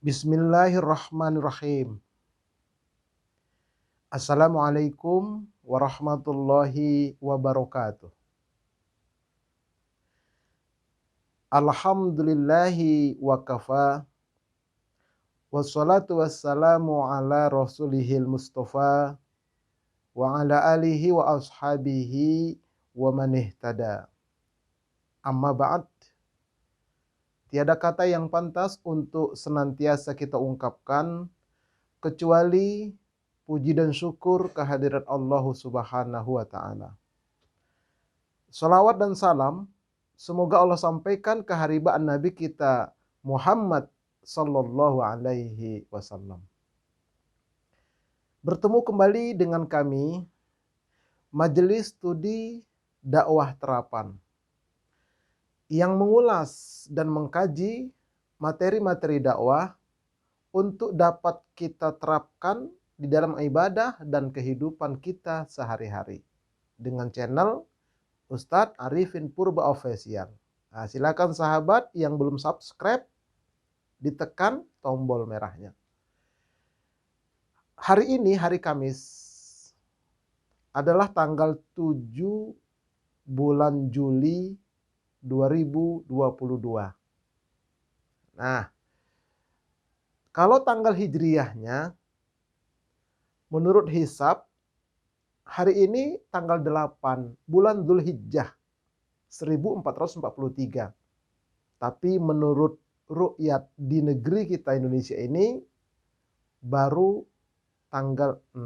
Bismillahirrahmanirrahim. Assalamualaikum warahmatullahi wabarakatuh. Alhamdulillahi wa kafa. Wassalatu wassalamu ala rasulihil mustafa wa ala alihi wa ashabihi wa man ihtada. Amma ba'd. Tiada kata yang pantas untuk senantiasa kita ungkapkan kecuali puji dan syukur kehadirat Allah Subhanahu wa taala. Salawat dan salam semoga Allah sampaikan ke haribaan Nabi kita Muhammad sallallahu alaihi wasallam. Bertemu kembali dengan kami Majelis Studi Dakwah Terapan yang mengulas dan mengkaji materi-materi dakwah untuk dapat kita terapkan di dalam ibadah dan kehidupan kita sehari-hari dengan channel Ustadz Arifin Purba Official. Nah, silakan sahabat yang belum subscribe ditekan tombol merahnya. Hari ini hari Kamis adalah tanggal 7 bulan Juli 2022. Nah, kalau tanggal hijriyahnya menurut hisab hari ini tanggal 8 bulan Dzulhijjah 1443. Tapi menurut ru'yat di negeri kita Indonesia ini baru tanggal 6.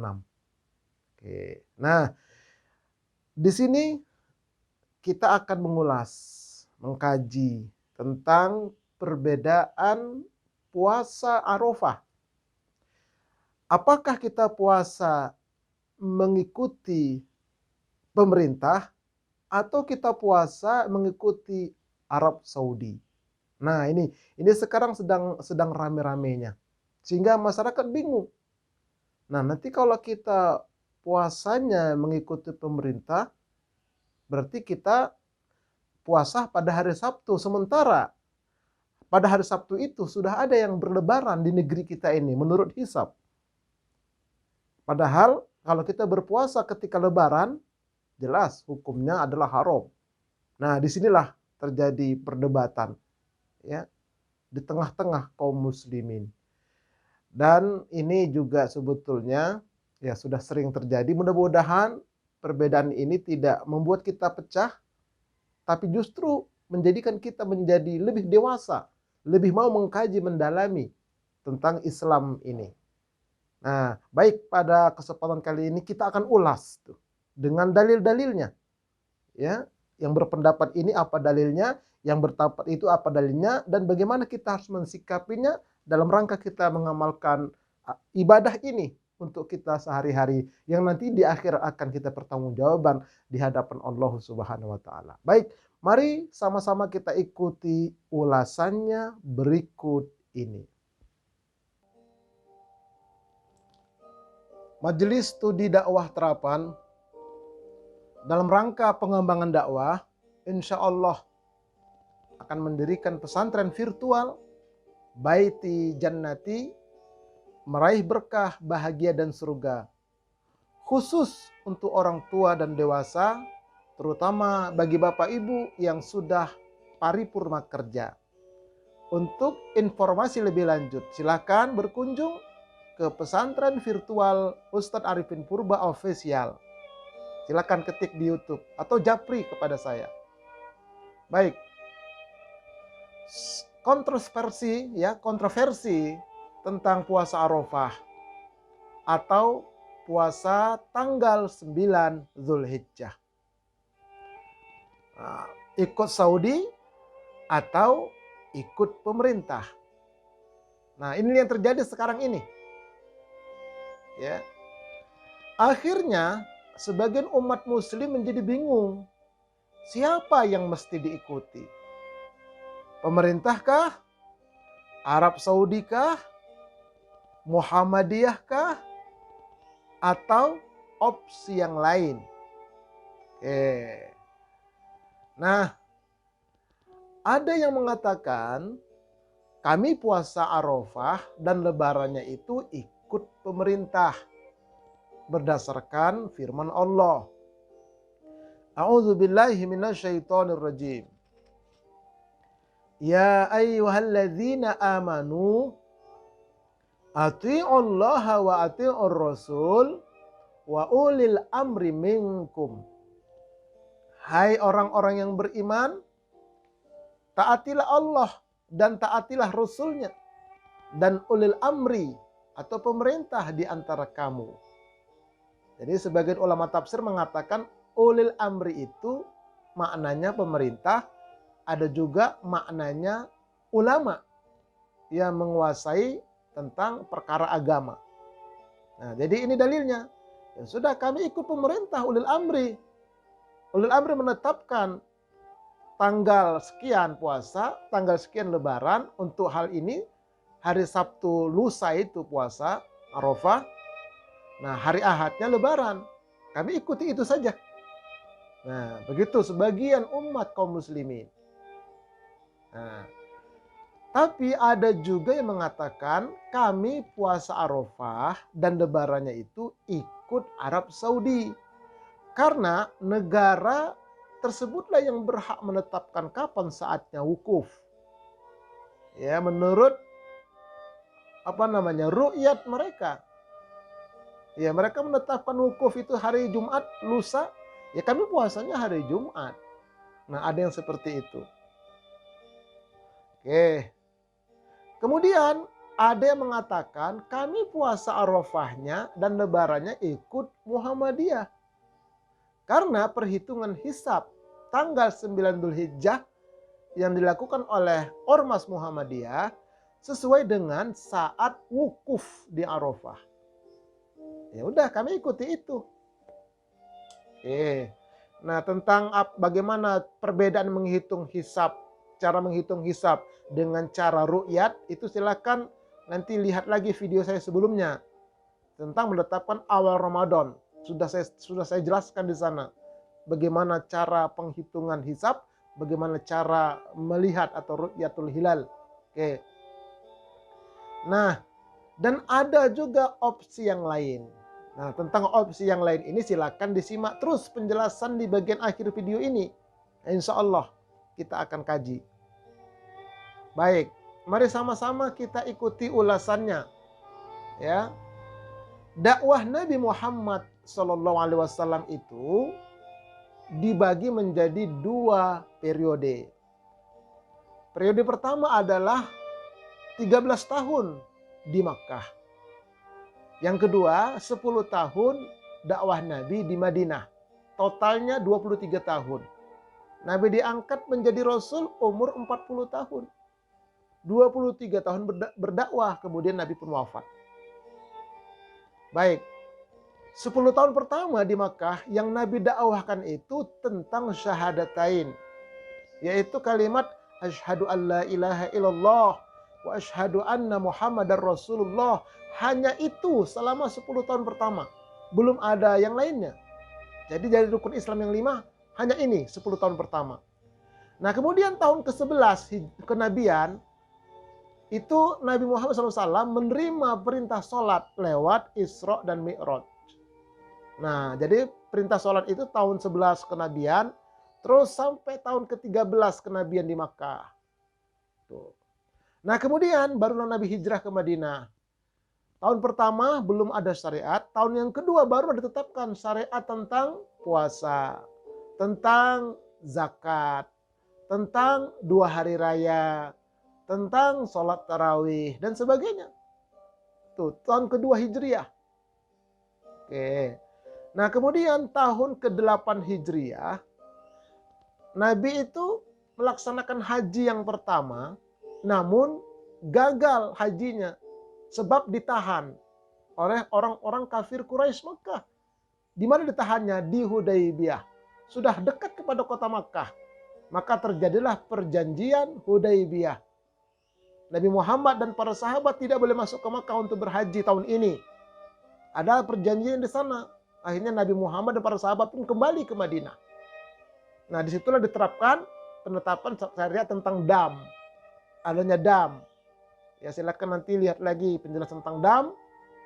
Oke. Nah, di sini kita akan mengulas, mengkaji tentang perbedaan puasa Arafah. Apakah kita puasa mengikuti pemerintah atau kita puasa mengikuti Arab Saudi? Nah, ini sekarang sedang rame-ramenya. Sehingga masyarakat bingung. Nah, nanti kalau kita puasanya mengikuti pemerintah, berarti kita puasa pada hari Sabtu, sementara pada hari Sabtu itu sudah ada yang berlebaran di negeri kita ini menurut hisab. Padahal kalau kita berpuasa ketika lebaran, jelas hukumnya adalah haram. Nah, disinilah terjadi perdebatan ya di tengah-tengah kaum muslimin. Dan ini juga sebetulnya ya sudah sering terjadi. Mudah-mudahan perbedaan ini tidak membuat kita pecah, tapi justru menjadikan kita menjadi lebih dewasa, lebih mau mengkaji, mendalami tentang Islam ini. Nah, baik, pada kesempatan kali ini kita akan ulas tuh dengan dalil-dalilnya. Ya, yang berpendapat ini apa dalilnya, yang berpendapat itu apa dalilnya, dan bagaimana kita harus mensikapinya dalam rangka kita mengamalkan ibadah ini untuk kita sehari-hari yang nanti di akhir akan kita pertanggungjawaban di hadapan Allah Subhanahu wa taala. Baik, mari sama-sama kita ikuti ulasannya berikut ini. Majelis Studi Dakwah Terapan dalam rangka pengembangan dakwah, insya Allah akan mendirikan pesantren virtual Baiti Jannati, meraih berkah, bahagia dan surga. Khusus untuk orang tua dan dewasa, terutama bagi bapak ibu yang sudah paripurna kerja. Untuk informasi lebih lanjut, silakan berkunjung ke pesantren virtual Ustadz Arifin Purba Official. Silakan ketik di YouTube atau japri kepada saya. Baik. Kontroversi tentang puasa Arafah atau puasa tanggal 9 Dzulhijjah. Ikut Saudi atau ikut pemerintah. Nah, ini yang terjadi sekarang ini. Ya. Akhirnya sebagian umat muslim menjadi bingung. Siapa yang mesti diikuti? Pemerintahkah? Arab Saudi kah? Muhammadiyah kah? Atau opsi yang lain? Nah, ada yang mengatakan kami puasa Arafah dan lebarannya itu ikut pemerintah berdasarkan firman Allah. A'udzubillahi minasyaitonirrajim. Ya ayyuhalladzina amanu athi'ullaha wa athi'ur rasul wa ulil amri minkum. Hai orang-orang yang beriman, taatilah Allah dan taatilah Rasulnya dan ulil amri atau pemerintah di antara kamu. Jadi sebagian ulama tafsir mengatakan ulil amri itu maknanya pemerintah, ada juga maknanya ulama yang menguasai tentang perkara agama. Nah, jadi ini dalilnya. Ya sudah, kami ikut pemerintah ulil amri. Ulil amri menetapkan tanggal sekian puasa, tanggal sekian lebaran. Untuk hal ini hari Sabtu lusa itu puasa Arafah. Nah, hari Ahadnya lebaran. Kami ikuti itu saja. Nah, begitu sebagian umat kaum muslimin. Nah, tapi ada juga yang mengatakan kami puasa Arafah dan lebarannya itu ikut Arab Saudi. Karena negara tersebutlah yang berhak menetapkan kapan saatnya wukuf. Ya, menurut ru'yat mereka. Ya, mereka menetapkan wukuf itu hari Jumat lusa, ya kami puasanya hari Jumat. Nah, ada yang seperti itu. Oke. Kemudian ada yang mengatakan kami puasa Arafahnya dan lebarannya ikut Muhammadiyah. Karena perhitungan hisab tanggal 9 Dzulhijjah yang dilakukan oleh Ormas Muhammadiyah sesuai dengan saat wukuf di Arafah. Ya udah, kami ikuti itu. Oke. Nah, tentang bagaimana perbedaan menghitung hisab, cara menghitung hisab dengan cara ru'yat, itu silakan nanti lihat lagi video saya sebelumnya tentang menetapkan awal Ramadan. Sudah saya jelaskan di sana bagaimana cara penghitungan hisab, bagaimana cara melihat atau ru'yatul hilal. Oke. Nah, dan ada juga opsi yang lain. Nah, tentang opsi yang lain ini silakan disimak terus penjelasan di bagian akhir video ini. Insya Allah kita akan kaji. Baik, mari sama-sama kita ikuti ulasannya. Ya, dakwah Nabi Muhammad SAW itu dibagi menjadi 2 periode. Periode pertama adalah 13 tahun di Makkah. Yang kedua 10 tahun dakwah Nabi di Madinah. Totalnya 23 tahun. Nabi diangkat menjadi Rasul umur 40 tahun. 23 tahun berdakwah, kemudian Nabi pun wafat. Baik, 10 tahun pertama di Makkah yang Nabi dakwahkan itu tentang syahadatain. Yaitu kalimat asyhadu an la ilaha illallah wa asyhadu anna muhammadar rasulullah. Hanya itu selama 10 tahun pertama. Belum ada yang lainnya. Jadi dari rukun Islam yang 5 hanya ini 10 tahun pertama. Nah, kemudian tahun ke-11 kenabian itu Nabi Muhammad SAW menerima perintah sholat lewat Isra dan Mi'raj. Nah, jadi perintah sholat itu tahun 11 kenabian, terus sampai tahun ke-13 kenabian di Makkah. Tuh. Nah, kemudian baru Nabi hijrah ke Madinah. Tahun pertama belum ada syariat, tahun yang kedua baru ditetapkan syariat tentang puasa, tentang zakat, tentang 2 hari raya, tentang sholat tarawih dan sebagainya. Tuh, tahun kedua Hijriah. Oke. Nah, kemudian tahun ke-8 Hijriah, Nabi itu melaksanakan haji yang pertama, namun gagal hajinya sebab ditahan oleh orang-orang kafir Quraisy Makkah. Di mana ditahannya? Di Hudaybiyah. Sudah dekat kepada kota Makkah. Maka terjadilah perjanjian Hudaybiyah. Nabi Muhammad dan para sahabat tidak boleh masuk ke Makkah untuk berhaji tahun ini. Ada perjanjian di sana. Akhirnya Nabi Muhammad dan para sahabat pun kembali ke Madinah. Nah, disitulah diterapkan penetapan syariat tentang dam. Adanya dam. Ya silakan nanti lihat lagi penjelasan tentang dam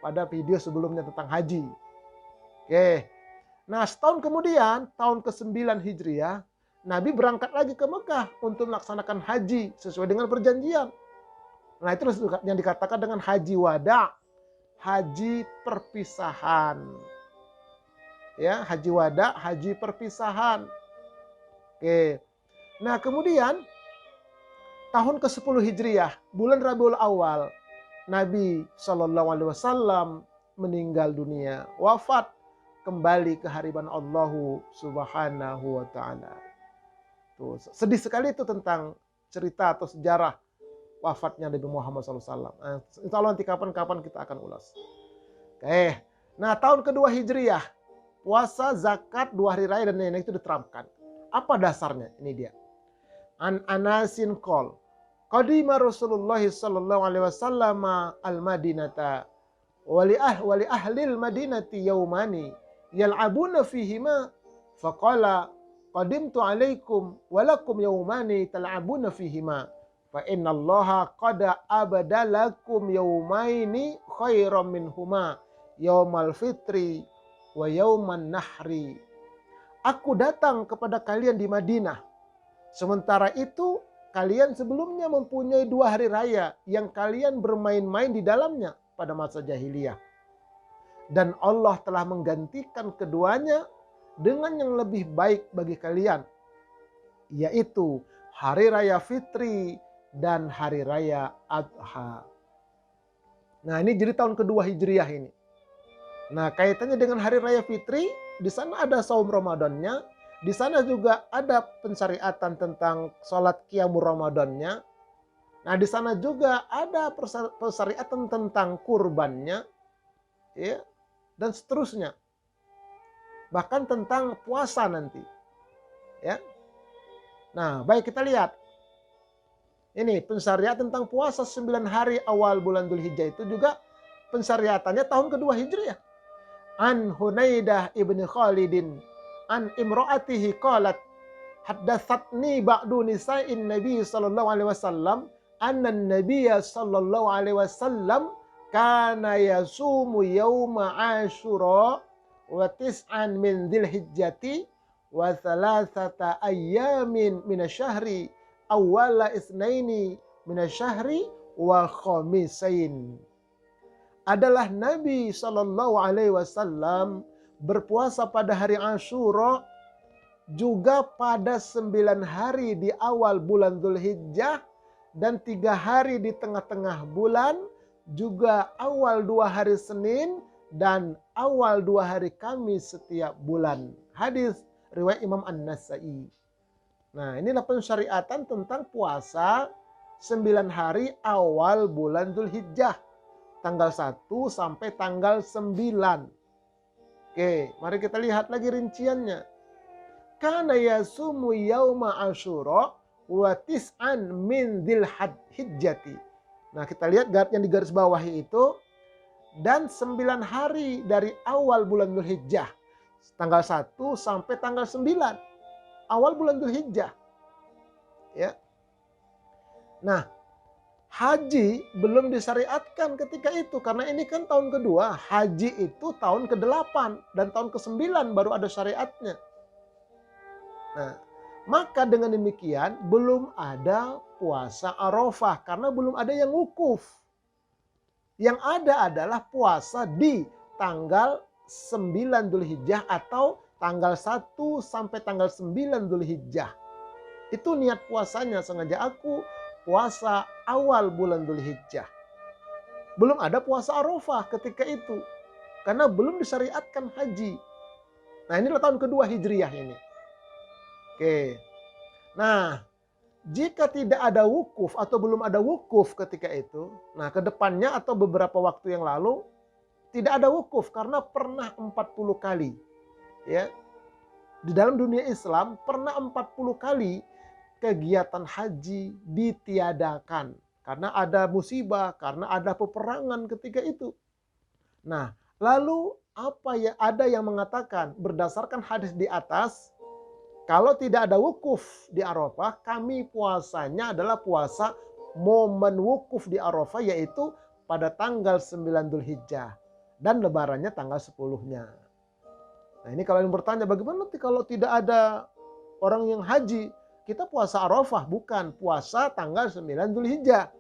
pada video sebelumnya tentang haji. Oke. Nah, setahun kemudian, tahun ke-9 Hijriah, Nabi berangkat lagi ke Mekah untuk melaksanakan haji sesuai dengan perjanjian. Nah, itu yang dikatakan dengan haji wada, haji perpisahan. Ya, haji wada, haji perpisahan. Oke. Nah, kemudian tahun ke-10 Hijriah, bulan Rabiul Awal, Nabi Shallallahu Alaihi Wasallam meninggal dunia, wafat, kembali ke hadirat Allah Subhanahu wa Ta'ala. Tuh, sedih sekali itu tentang cerita atau sejarah wafatnya Nabi Muhammad SAW. Insya Allah nanti kapan-kapan kita akan ulas. Oke. Nah, tahun kedua Hijriah, puasa, zakat, 2 hari raya dan lain-lain itu diterapkan. Apa dasarnya? Ini dia. An Anasin qol qadima Rasulullah sallallahu alaihi wasallam al-Madinata wali ahlil Madinati yaumani yal'abuna fihima faqala qadimtu alaikum walakum yaumani tal'abuna fihima fa inna allaha qad abadalakum yaumaini khairam minhuma yaumal fitri wa yauman nahri. Aku datang kepada kalian di Madinah, sementara itu kalian sebelumnya mempunyai 2 hari raya yang kalian bermain-main di dalamnya pada masa jahiliyah. Dan Allah telah menggantikan keduanya dengan yang lebih baik bagi kalian, yaitu Hari Raya Fitri dan Hari Raya Adha. Nah, ini jadi tahun kedua Hijriah ini. Nah, kaitannya dengan Hari Raya Fitri, di sana ada saum Ramadannya, di sana juga ada pensyariatan tentang sholat qiyamul Ramadannya. Nah, di sana juga ada pensyariatan tentang kurbannya, ya, dan seterusnya. Bahkan tentang puasa nanti, ya. Nah, baik kita lihat. Ini pensyariatan tentang puasa 9 hari awal bulan Dzulhijjah itu juga pensyariatannya tahun kedua Hijriah. An Hunaidah ibni Khalidin an imra'atihi qalat haddatsatni ba'du nisa'in nabi sallallahu alaihi wasallam anna an-nabiyya sallallahu alaihi wasallam kana yasumu yauma asyura wa tis'an min dzilhijjati wa thalathata ayyamin minasyahri awwala isnaini minasyahri wa khamisain. Adalah Nabi sallallahu alaihi wasallam berpuasa pada hari Asyura juga pada 9 hari di awal bulan Dzulhijjah dan 3 hari di tengah-tengah bulan, juga awal 2 hari Senin dan awal 2 hari Kamis setiap bulan. Hadis riwayat Imam An-Nasa'i. Nah, inilah pensyariatan tentang puasa 9 hari awal bulan Dzulhijjah, tanggal 1 sampai tanggal 9. Oke, mari kita lihat lagi rinciannya. Kana yasumu yauma asyura wa tis'an min dzilhijjati. Nah, kita lihat yang di garis bawahi itu, dan 9 hari dari awal bulan Dzulhijjah, tanggal 1 sampai tanggal 9 awal bulan Dzulhijjah. Ya. Nah, haji belum disyariatkan ketika itu karena ini kan tahun kedua. Haji itu tahun ke-8 dan tahun ke-9 baru ada syariatnya. Nah, maka dengan demikian belum ada puasa Arafah karena belum ada yang wukuf. Yang ada adalah puasa di tanggal 9 Dzulhijjah atau tanggal 1 sampai tanggal 9 Dzulhijjah. Itu niat puasanya, sengaja aku puasa awal bulan Dzulhijjah. Belum ada puasa Arafah ketika itu karena belum disyariatkan haji. Nah, inilah tahun kedua Hijriah ini. Oke. Nah, jika tidak ada wukuf atau belum ada wukuf ketika itu, nah ke depannya atau beberapa waktu yang lalu tidak ada wukuf karena pernah 40 kali. Ya. Di dalam dunia Islam pernah 40 kali kegiatan haji ditiadakan karena ada musibah, karena ada peperangan ketika itu. Nah, lalu apa ya, ada yang mengatakan berdasarkan hadis di atas, kalau tidak ada wukuf di Arafah, kami puasanya adalah puasa momen wukuf di Arafah yaitu pada tanggal 9 Dzulhijjah dan lebarannya tanggal 10-nya. Nah, ini kalau yang bertanya bagaimana kalau tidak ada orang yang haji, kita puasa Arafah, bukan puasa tanggal 9 Dzulhijjah.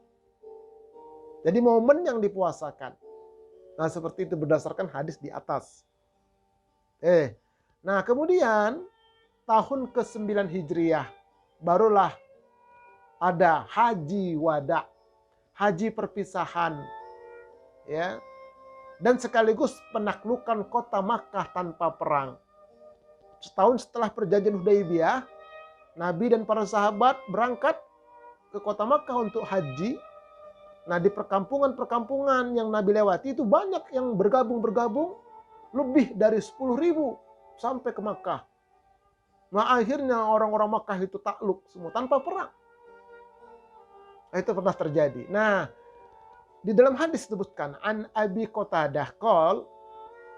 Jadi momen yang dipuasakan. Nah, seperti itu berdasarkan hadis di atas. Nah kemudian tahun ke-9 Hijriah barulah ada haji wada, haji perpisahan, ya, dan sekaligus penaklukan kota Makkah tanpa perang. Setahun setelah perjanjian Hudaybiyah, Nabi dan para sahabat berangkat ke kota Makkah untuk haji. Nah, di perkampungan-perkampungan yang Nabi lewati itu banyak yang bergabung, lebih dari 10.000 sampai ke Makkah. Nah, akhirnya orang-orang Makkah itu takluk semua tanpa perang. Itu pernah terjadi. Nah, di dalam hadis disebutkan an Abi Qatadah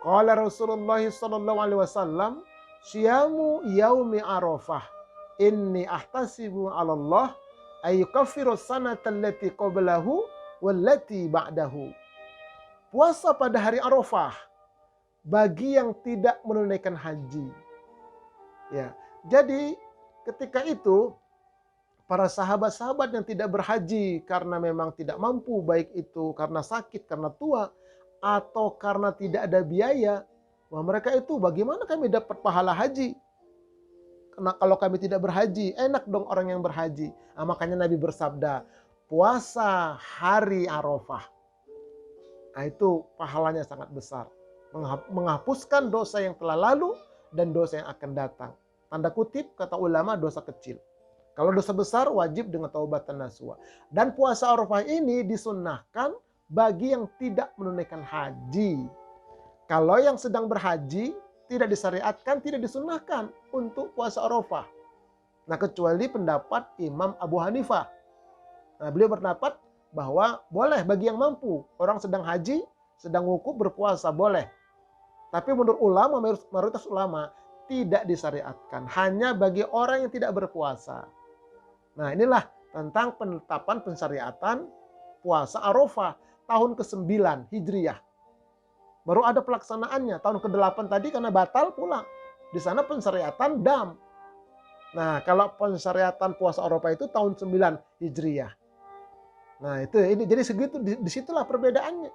qala Rasulullah sallallahu alaihi wasallam syiamu yaumi Arafah inni ahtasibu 'ala Allah ay yukaffiru sanata allati qablahu wallati ba'dahu. Puasa pada hari Arafah bagi yang tidak menunaikan haji. Ya. Jadi ketika itu para sahabat-sahabat yang tidak berhaji karena memang tidak mampu, baik itu karena sakit, karena tua, atau karena tidak ada biaya, wah mereka itu bagaimana kami dapat pahala haji? Karena kalau kami tidak berhaji, enak dong orang yang berhaji. Nah, makanya Nabi bersabda, puasa hari Arafah. Nah, itu pahalanya sangat besar. Menghapuskan dosa yang telah lalu dan dosa yang akan datang. Tanda kutip, kata ulama, dosa kecil. Kalau dosa besar wajib dengan taubatan nasuha. Dan puasa Arafah ini disunnahkan bagi yang tidak menunaikan haji. Kalau yang sedang berhaji tidak disyariatkan, tidak disunnahkan untuk puasa Arafah. Nah, kecuali pendapat Imam Abu Hanifah. Nah, beliau berpendapat bahwa boleh bagi yang mampu. Orang sedang haji, sedang wukuf berpuasa, boleh. Tapi menurut ulama, mayoritas ulama, tidak disyariatkan. Hanya bagi orang yang tidak berpuasa. Nah, inilah tentang penetapan pensyariatan puasa Arafah tahun ke-9 Hijriah. Baru ada pelaksanaannya. Tahun ke-8 tadi karena batal pulang. Di sana pensyariatan dam. Nah, kalau pensyariatan puasa Arafah itu tahun 9 Hijriah. Nah, itu ini jadi segitu, disitulah perbedaannya.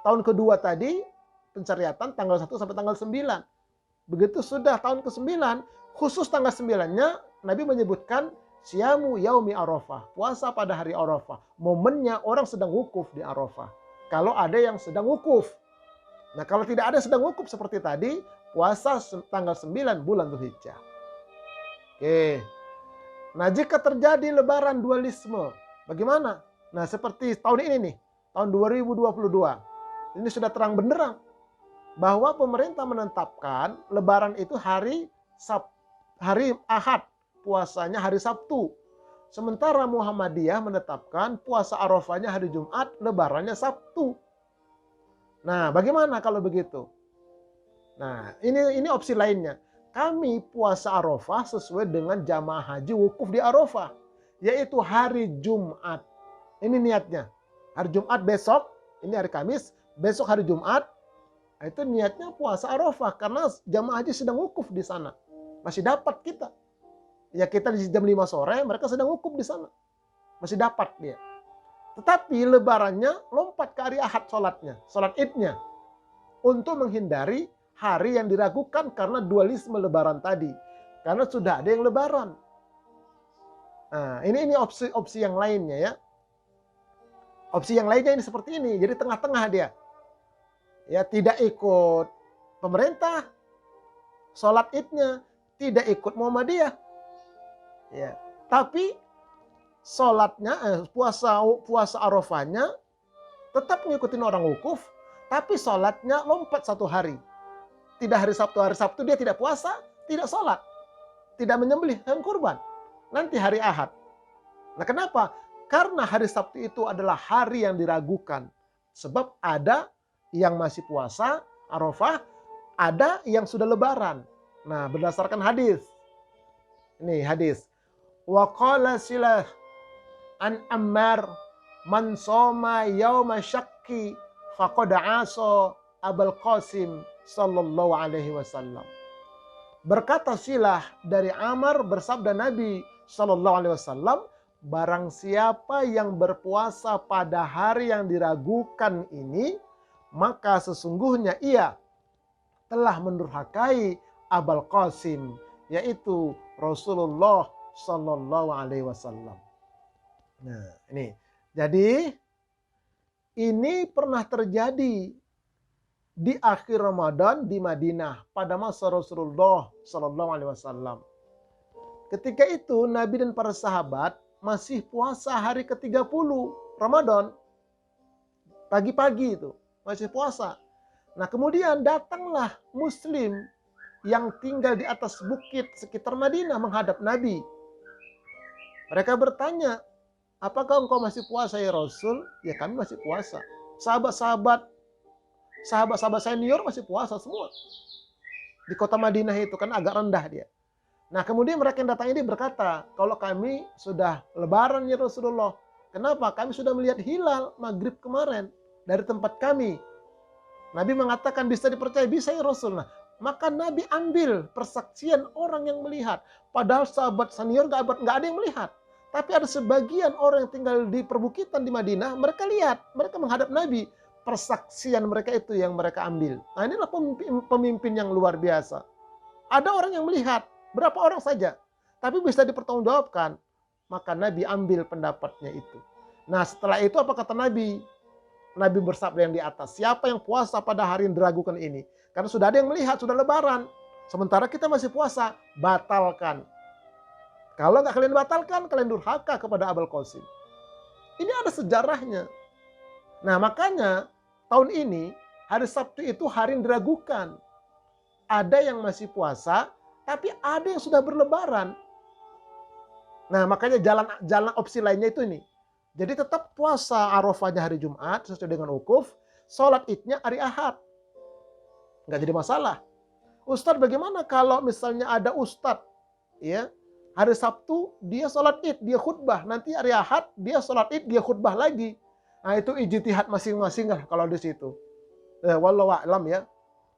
Tahun kedua tadi pensyariatan tanggal 1 sampai tanggal 9. Begitu sudah tahun ke-9, khusus tanggal 9-nya Nabi menyebutkan syiamu yaumi Arafah, puasa pada hari Arafah. Momennya orang sedang wukuf di Arafah. Kalau ada yang sedang wukuf. Nah, kalau tidak ada sedang wukuf seperti tadi, puasa tanggal 9 bulan Dzulhijjah. Oke. Nah, jika terjadi lebaran dualisme, bagaimana? Nah, seperti tahun ini nih, tahun 2022. Ini sudah terang benderang bahwa pemerintah menetapkan lebaran itu hari Ahad, puasanya hari Sabtu. Sementara Muhammadiyah menetapkan puasa Arafahnya hari Jumat, lebarannya Sabtu. Nah, bagaimana kalau begitu? Nah, ini opsi lainnya. Kami puasa Arafah sesuai dengan jamaah haji wukuf di Arafah, yaitu hari Jumat. Ini niatnya. Hari Jumat besok, ini hari Kamis, besok hari Jumat, itu niatnya puasa Arafah karena jamaah haji sedang wukuf di sana. Masih dapat kita. Ya kita di jam 5 sore, mereka sedang wukuf di sana. Masih dapat dia. Tetapi lebarannya lompat ke hari Ahad sholatnya, sholat idnya. Untuk menghindari hari yang diragukan karena dualisme lebaran tadi. Karena sudah ada yang lebaran. Nah, ini opsi yang lainnya ya. Opsi yang lainnya ini seperti ini. Jadi tengah-tengah dia. Ya, tidak ikut pemerintah. Sholat idnya. Tidak ikut Muhammadiyah. Ya, tapi sholatnya, puasa Arafahnya tetap ngikutin orang wukuf. Tapi sholatnya lompat 1 hari. Tidak hari Sabtu dia tidak puasa, tidak sholat. Tidak menyembelih hewan kurban. Nanti hari Ahad. Nah, kenapa? Karena hari Sabtu itu adalah hari yang diragukan. Sebab ada yang masih puasa Arafah, ada yang sudah lebaran. Nah, berdasarkan hadis. Ini hadis. Wa qala silah an Ammar man soma yauma syakki faqad asa Abul Qasim sallallahu alaihi wasallam. Berkata Silah dari Ammar, bersabda Nabi sallallahu alaihi wasallam, barang siapa yang berpuasa pada hari yang diragukan ini, maka sesungguhnya ia telah mendurhakai Abul Qasim, yaitu Rasulullah sallallahu alaihi wasallam. Nah, ini. Jadi ini pernah terjadi di akhir Ramadan di Madinah pada masa Rasulullah sallallahu alaihi wasallam. Ketika itu Nabi dan para sahabat masih puasa hari ke-30 Ramadan. Pagi-pagi itu masih puasa. Nah, kemudian datanglah muslim yang tinggal di atas bukit sekitar Madinah menghadap Nabi. Mereka bertanya, apakah engkau masih puasa ya Rasul? Ya, kami masih puasa. Sahabat-sahabat senior masih puasa semua. Di kota Madinah itu kan agak rendah dia. Nah, kemudian mereka yang datang ini berkata, kalau kami sudah lebaran ya Rasulullah. Kenapa? Kami sudah melihat hilal maghrib kemarin dari tempat kami. Nabi mengatakan bisa dipercaya, bisa ya Rasul. Nah, maka Nabi ambil persaksian orang yang melihat. Padahal sahabat senior nggak ada yang melihat. Tapi ada sebagian orang yang tinggal di perbukitan di Madinah, mereka lihat, mereka menghadap Nabi. Persaksian mereka itu yang mereka ambil. Nah, inilah pemimpin yang luar biasa. Ada orang yang melihat, berapa orang saja, tapi bisa dipertanggungjawabkan. Maka Nabi ambil pendapatnya itu. Nah, setelah itu apa kata Nabi? Nabi bersabda yang di atas, siapa yang puasa pada hari yang diragukan ini? Karena sudah ada yang melihat, sudah lebaran. Sementara kita masih puasa, batalkan. Kalau nggak kalian batalkan, kalian durhaka kepada Abul Qasim. Ini ada sejarahnya. Nah, makanya tahun ini hari Sabtu itu hari yang diragukan. Ada yang masih puasa, tapi ada yang sudah berlebaran. Nah, makanya jalan opsi lainnya itu ini. Jadi tetap puasa Arafahnya hari Jumat sesuai dengan ukuf, sholat Idnya hari Ahad. Nggak jadi masalah. Ustadz, bagaimana kalau misalnya ada ustadz, ya, hari Sabtu dia sholat Id, dia khutbah, nanti hari Ahad dia sholat Id, dia khutbah lagi. Nah, itu ijtihad masing-masing lah kalau di situ. Wallahu a'lam ya.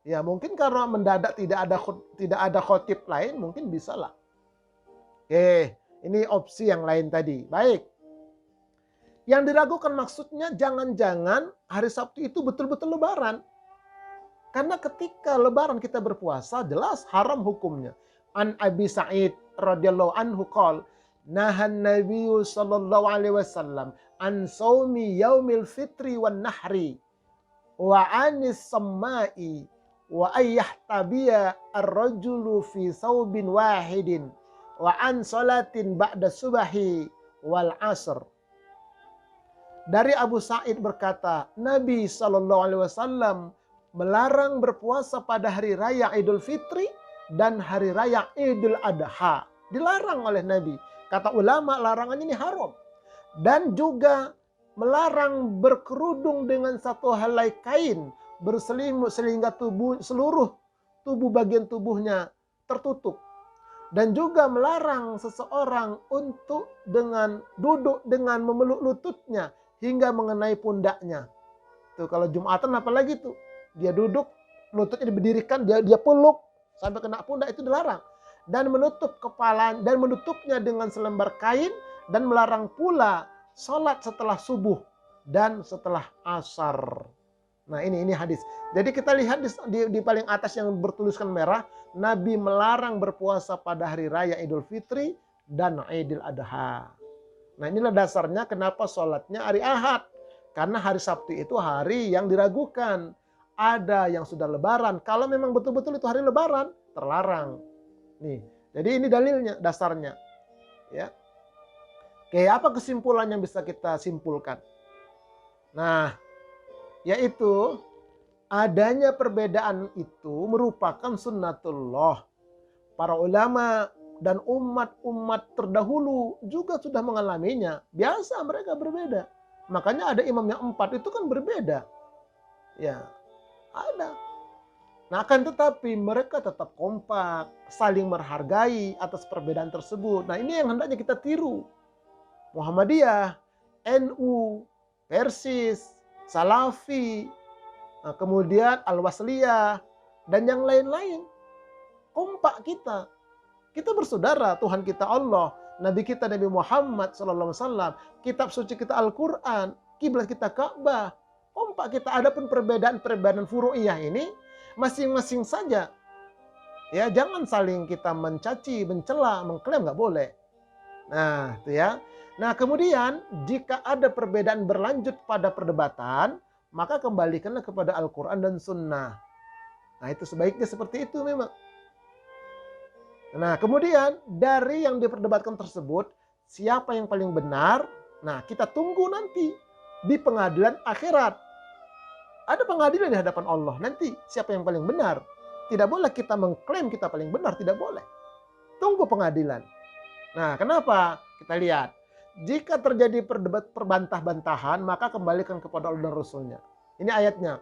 Ya, mungkin karena mendadak tidak ada khotib lain, mungkin bisa lah. Oke, ini opsi yang lain tadi. Baik. Yang diragukan maksudnya jangan-jangan hari Sabtu itu betul-betul lebaran. Karena ketika lebaran kita berpuasa jelas haram hukumnya. An Abi Sa'id radhiyallahu anhu qol, nahan Nabi sallallahu alaihi wasallam an saumi yaumil fitri wan nahri wa anis samai wa ayyahtabiya ar-rajulu fi saubin wahidin wa an salatin ba'da subahi wal asr. Dari Abu Sa'id berkata, Nabi sallallahu alaihi wasallam melarang berpuasa pada hari raya Idul Fitri dan hari raya Idul Adha. Dilarang oleh Nabi. Kata ulama, larangannya ini haram. Dan juga melarang berkerudung dengan satu helai kain berselimut sehingga seluruh tubuh bagian tubuhnya tertutup. Dan juga melarang seseorang untuk duduk dengan memeluk lututnya hingga mengenai pundaknya. Tuh, kalau Jumatan apalagi tuh. Dia duduk, lututnya diberdirikan, dia peluk sampai kena pundak, itu dilarang. Dan menutup kepala dan menutupnya dengan selembar kain, dan melarang pula sholat setelah subuh dan setelah asar. Nah, ini hadis. Jadi kita lihat di paling atas yang bertuliskan merah, Nabi melarang berpuasa pada hari raya Idul Fitri dan Idul Adha. Nah, inilah dasarnya kenapa sholatnya hari Ahad. Karena hari Sabtu itu hari yang diragukan. Ada yang sudah lebaran. Kalau memang betul-betul itu hari lebaran, terlarang. Nih, jadi ini dalilnya, dasarnya. Ya. Oke, apa kesimpulan yang bisa kita simpulkan? Nah, yaitu adanya perbedaan itu merupakan sunnatullah. Para ulama dan umat-umat terdahulu juga sudah mengalaminya. Biasa mereka berbeda. Makanya ada imam yang 4 itu kan berbeda. Ya, ada. Nah, akan tetapi mereka tetap kompak, saling menghargai atas perbedaan tersebut. Nah, ini yang hendaknya kita tiru. Muhammadiyah, NU, Persis, Salafi, kemudian Al-Wasliyah, dan yang lain-lain. Kompak kita. Kita bersaudara, Tuhan kita Allah, Nabi kita Nabi Muhammad SAW, kitab suci kita Al-Quran, kiblat kita Ka'bah. Kompak kita. Adapun perbedaan-perbedaan furu'iyah ini masing-masing saja. Ya, jangan saling kita mencaci, mencela, mengklaim, nggak boleh. Nah, itu ya. Nah, kemudian jika ada perbedaan berlanjut pada perdebatan, maka kembalikanlah kepada Al-Quran dan Sunnah. Nah, itu sebaiknya seperti itu memang. Nah, kemudian dari yang diperdebatkan tersebut, siapa yang paling benar? Nah, kita tunggu nanti di pengadilan akhirat. Ada pengadilan di hadapan Allah. Nanti siapa yang paling benar? Tidak boleh kita mengklaim kita paling benar, tidak boleh. Tunggu pengadilan. Nah, kenapa? Kita lihat. Jika terjadi perbantah-bantahan, maka kembalikan kepada Allah dan Rasulnya. Ini ayatnya.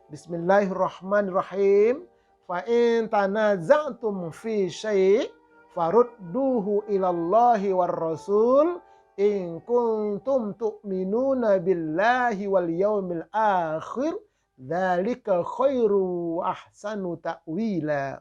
Bismillahirrahmanirrahim. Fa in tanaza'tum fi syai' farudduhu ilallahi war rasul in kuntum tu'minuna billahi wal yaumil akhir dzalika khairu wa ahsanu ta'wila.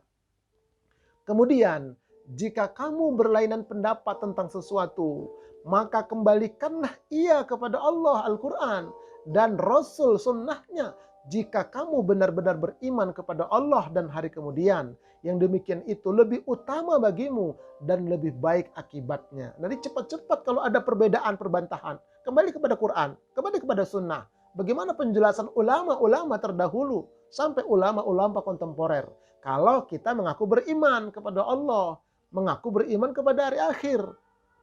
Kemudian, jika kamu berlainan pendapat tentang sesuatu, maka kembalikanlah ia kepada Allah Al-Quran dan Rasul sunnahnya. Jika kamu benar-benar beriman kepada Allah dan hari kemudian, yang demikian itu lebih utama bagimu dan lebih baik akibatnya. Jadi cepat-cepat kalau ada perbedaan perbantahan, kembali kepada Quran, kembali kepada sunnah. Bagaimana penjelasan ulama-ulama terdahulu sampai ulama-ulama kontemporer. Kalau kita mengaku beriman kepada Allah, mengaku beriman kepada hari akhir.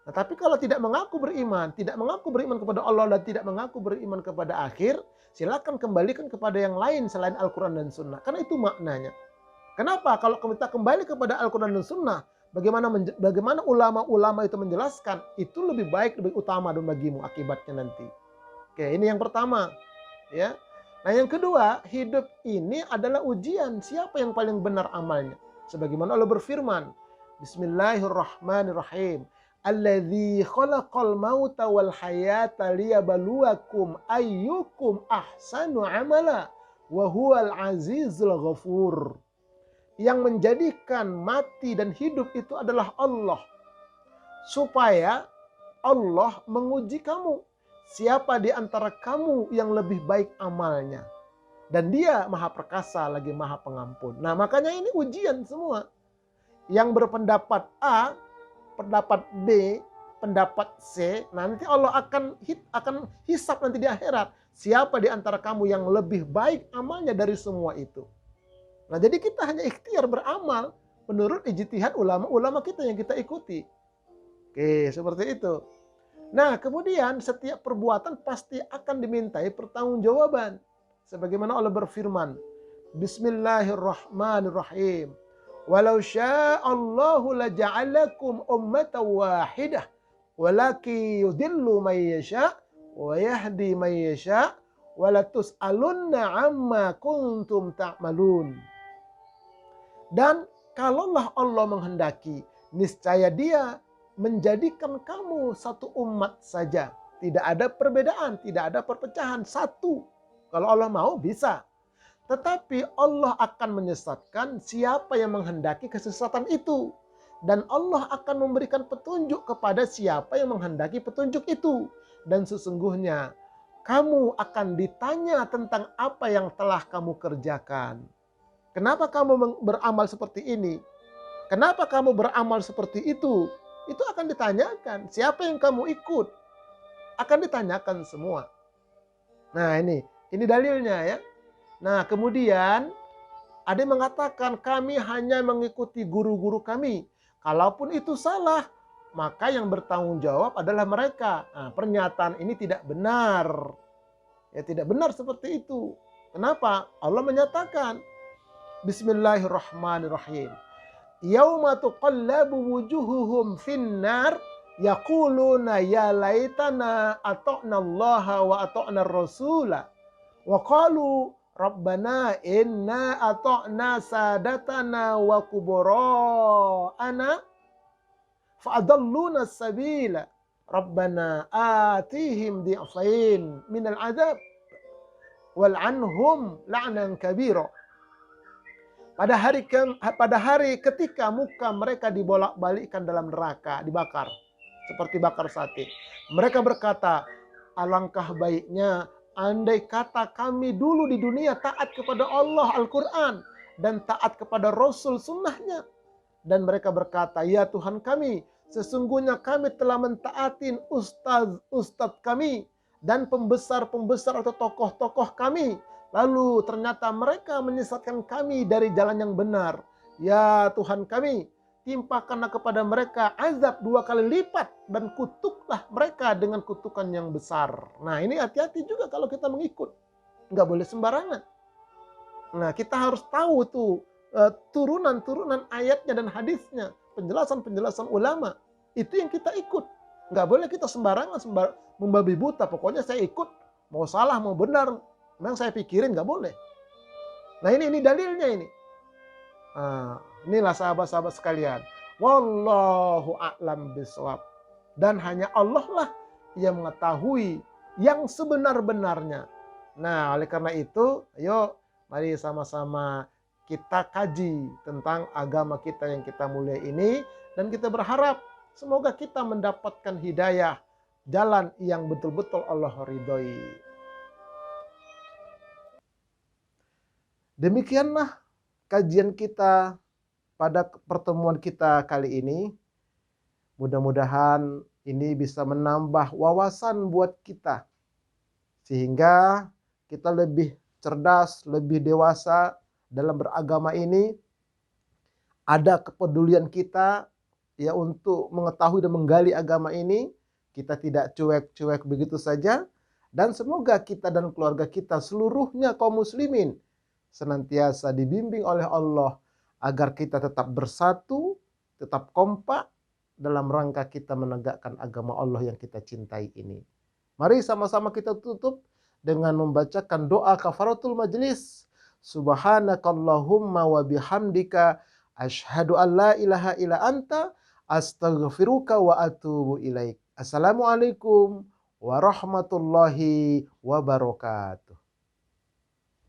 Nah, tapi kalau tidak mengaku beriman kepada Allah dan tidak mengaku beriman kepada akhir, silakan kembalikan kepada yang lain selain Al-Quran dan Sunnah. Karena itu maknanya. Kenapa? Kalau kita kembali kepada Al-Quran dan Sunnah, bagaimana ulama-ulama itu menjelaskan, itu lebih baik, lebih utama dan bagimu akibatnya nanti. Oke, ini yang pertama. Ya. Nah, yang kedua, hidup ini adalah ujian siapa yang paling benar amalnya. Sebagaimana Allah berfirman, Bismillahirrahmanirrahim. Alladzi khalaqal mauta wal hayata liyabluwakum ayyukum ahsanu amala wa huwal azizul ghafur. Yang menjadikan mati dan hidup itu adalah Allah. Supaya Allah menguji kamu. Siapa di antara kamu yang lebih baik amalnya. Dan dia maha perkasa lagi maha pengampun. Nah, makanya ini ujian semua. Yang berpendapat A, pendapat B, pendapat C, nanti Allah akan hisab nanti di akhirat. Siapa di antara kamu yang lebih baik amalnya dari semua itu. Nah, jadi kita hanya ikhtiar beramal menurut ijtihad ulama-ulama kita yang kita ikuti. Oke, seperti itu. Nah, kemudian setiap perbuatan pasti akan dimintai pertanggungjawaban. Sebagaimana Allah berfirman, Bismillahirrahmanirrahim. Walau sya'allahu laja'alakum ummatan wahidah walakin yudillu man yasha' wa yahdi man yasha' wa la tus'alunna amma kuntum ta'malun. Dan kalaulah Allah menghendaki, niscaya Dia menjadikan kamu satu umat saja. Tidak ada perbedaan, tidak ada perpecahan, satu. Kalau Allah mau bisa. Tetapi Allah akan menyesatkan siapa yang menghendaki kesesatan itu. Dan Allah akan memberikan petunjuk kepada siapa yang menghendaki petunjuk itu. Dan sesungguhnya kamu akan ditanya tentang apa yang telah kamu kerjakan. Kenapa kamu beramal seperti ini? Kenapa kamu beramal seperti itu? Itu akan ditanyakan. Siapa yang kamu ikut? Akan ditanyakan semua. Nah, ini dalilnya ya. Nah, kemudian ada yang mengatakan kami hanya mengikuti guru-guru kami. Kalaupun itu salah, maka yang bertanggung jawab adalah mereka. Nah, pernyataan ini tidak benar. Ya, tidak benar seperti itu. Kenapa? Allah menyatakan Bismillahirrahmanirrahim. Yauma tuqallabu wujuhuhum finnar yaquluna ya laitana ata'na Allah wa ata'na ar-rasula wa qalu Rabbana inna ata'na sadatana wa kubara'ana fa'adalluna as-sabila Rabbana atihim di'fain minal azab wal'anhum la'nan kabira. Pada hari ketika muka mereka dibolak-balikkan dalam neraka, dibakar seperti bakar sate. Mereka berkata, alangkah baiknya andai kata kami dulu di dunia taat kepada Allah Al-Quran dan taat kepada Rasul sunnahnya. Dan mereka berkata, ya Tuhan kami, sesungguhnya kami telah mentaatin ustaz kami dan pembesar-pembesar atau tokoh-tokoh kami. Lalu ternyata mereka menyesatkan kami dari jalan yang benar. Ya Tuhan kami, timpakanlah kepada mereka azab 2 kali lipat dan kutuklah mereka dengan kutukan yang besar. Nah, ini hati-hati juga kalau kita mengikut. Nggak boleh sembarangan. Nah, kita harus tahu tuh turunan-turunan ayatnya dan hadisnya, penjelasan-penjelasan ulama. Itu yang kita ikut. Nggak boleh kita sembarangan, membabi buta. Pokoknya saya ikut, mau salah mau benar, memang saya pikirin, nggak boleh. Nah, ini dalilnya ini. Nah, inilah sahabat-sahabat sekalian. Wallahu a'lam bishawab. Dan hanya Allah lah yang mengetahui yang sebenar-benarnya. Nah, oleh karena itu, ayo mari sama-sama kita kaji tentang agama kita yang kita mulai ini. Dan kita berharap semoga kita mendapatkan hidayah, jalan yang betul-betul Allah ridhoi. Demikianlah kajian kita pada pertemuan kita kali ini. Mudah-mudahan ini bisa menambah wawasan buat kita, sehingga kita lebih cerdas, lebih dewasa dalam beragama ini. Ada kepedulian kita ya untuk mengetahui dan menggali agama ini. Kita tidak cuek-cuek begitu saja. Dan semoga kita dan keluarga kita seluruhnya kaum muslimin senantiasa dibimbing oleh Allah agar kita tetap bersatu, tetap kompak dalam rangka kita menegakkan agama Allah yang kita cintai ini. Mari sama-sama kita tutup dengan membacakan doa kafaratul majlis. Subhanakallahumma wa bihamdika asyhadu an la ilaha illa anta astaghfiruka wa atubu ilaik. Assalamualaikum warahmatullahi wabarakatuh.